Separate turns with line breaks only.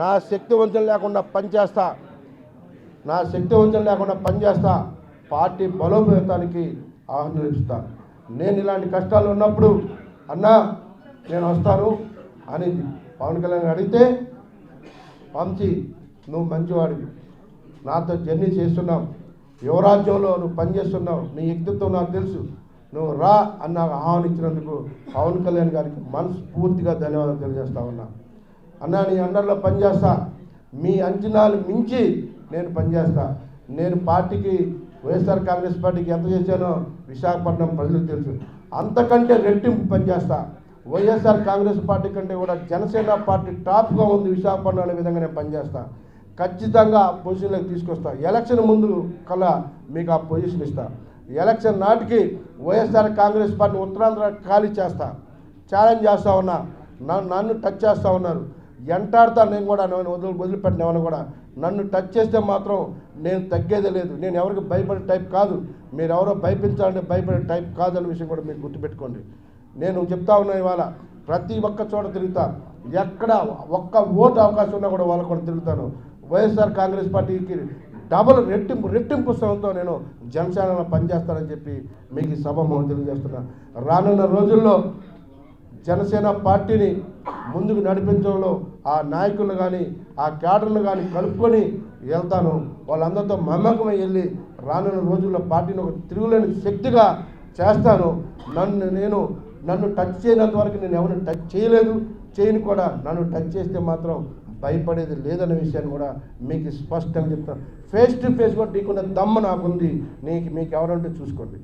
నా శక్తి వంచన లేకుండా పనిచేస్తా, నా శక్తి వంచన లేకుండా పనిచేస్తా, పార్టీ బలోపేతానికి ఆహ్వానిస్తా. నేను ఇలాంటి కష్టాలు ఉన్నప్పుడు అన్నా నేను వస్తాను అని పవన్ కళ్యాణ్ అడిగితే, వంశీ నువ్వు మంచివాడివి, నాతో జర్నీ చేస్తున్నావు, యువరాజ్యంలో నువ్వు పనిచేస్తున్నావు, నీ వ్యక్తిత్వం నాకు తెలుసు, నువ్వు రా అన్న ఆహ్వానించినందుకు పవన్ కళ్యాణ్ గారికి మనస్ఫూర్తిగా ధన్యవాదాలు తెలియజేస్తా ఉన్నా. అన్నా నీ అండర్లో పనిచేస్తా, మీ అంచనాలు మించి నేను పనిచేస్తా. నేను పార్టీకి వైఎస్ఆర్ కాంగ్రెస్ పార్టీకి ఎంత చేశానో విశాఖపట్నం ప్రజలకు తెలుసు, అంతకంటే రెట్టింపు పనిచేస్తా. వైఎస్ఆర్ కాంగ్రెస్ పార్టీ కంటే కూడా జనసేన పార్టీ టాప్గా ఉంది విశాఖపట్నం అనే విధంగా నేను పనిచేస్తా. ఖచ్చితంగా పొజిషన్లోకి తీసుకొస్తా. ఎలక్షన్ ముందు కల్లా మీకు ఆ పొజిషన్ ఇస్తా. ఎలక్షన్ నాటికి వైఎస్ఆర్ కాంగ్రెస్ పార్టీ ఉత్తరాంధ్ర ఖాళీ చేస్తా, ఛాలెంజ్ చేస్తూ ఉన్నా. నన్ను టచ్ చేస్తూ ఉన్నారు, ఎంటాడుతా. నేను కూడా వదిలిపెట్టిన ఎవరు కూడా నన్ను టచ్ చేస్తే మాత్రం నేను తగ్గేదే లేదు. నేను ఎవరికి భయపడే టైప్ కాదు, మీరు ఎవరో భయపించాలంటే భయపడే టైప్ కాదనే విషయం కూడా మీరు గుర్తుపెట్టుకోండి. నేను చెప్తా ఉన్నా, ఇవాళ ప్రతి ఒక్క చోట తిరుగుతా, ఎక్కడ ఒక్క ఓటు అవకాశం ఉన్నా కూడా వాళ్ళకు కూడా తిరుగుతాను. వైఎస్ఆర్ కాంగ్రెస్ పార్టీకి డబుల్ రెట్టింపు ఉత్సవంతో నేను జనసేనలో పనిచేస్తానని చెప్పి మీకు సభాముఖంగా తెలియజేస్తున్నా. రానున్న రోజుల్లో జనసేన పార్టీని ముందుకు నడిపించడంలో ఆ నాయకులు కానీ ఆ క్యాడర్లు కానీ కలుపుకొని వెళ్తాను. వాళ్ళందరితో మమేకమై వెళ్ళి రానున్న రోజుల్లో పార్టీని ఒక తిరుగులేని శక్తిగా చేస్తాను. నన్ను టచ్ చేయనంత వరకు నేను ఎవరిని టచ్ చేయలేదు, చేయను కూడా. నన్ను టచ్ చేస్తే మాత్రం భయపడేది లేదనే విషయాన్ని కూడా మీకు స్పష్టంగా చెప్తాను. ఫేస్ టు ఫేస్ కూడా నీకున్న దమ్ము నాకుంది, మీకు ఎవరంటే చూసుకోండి.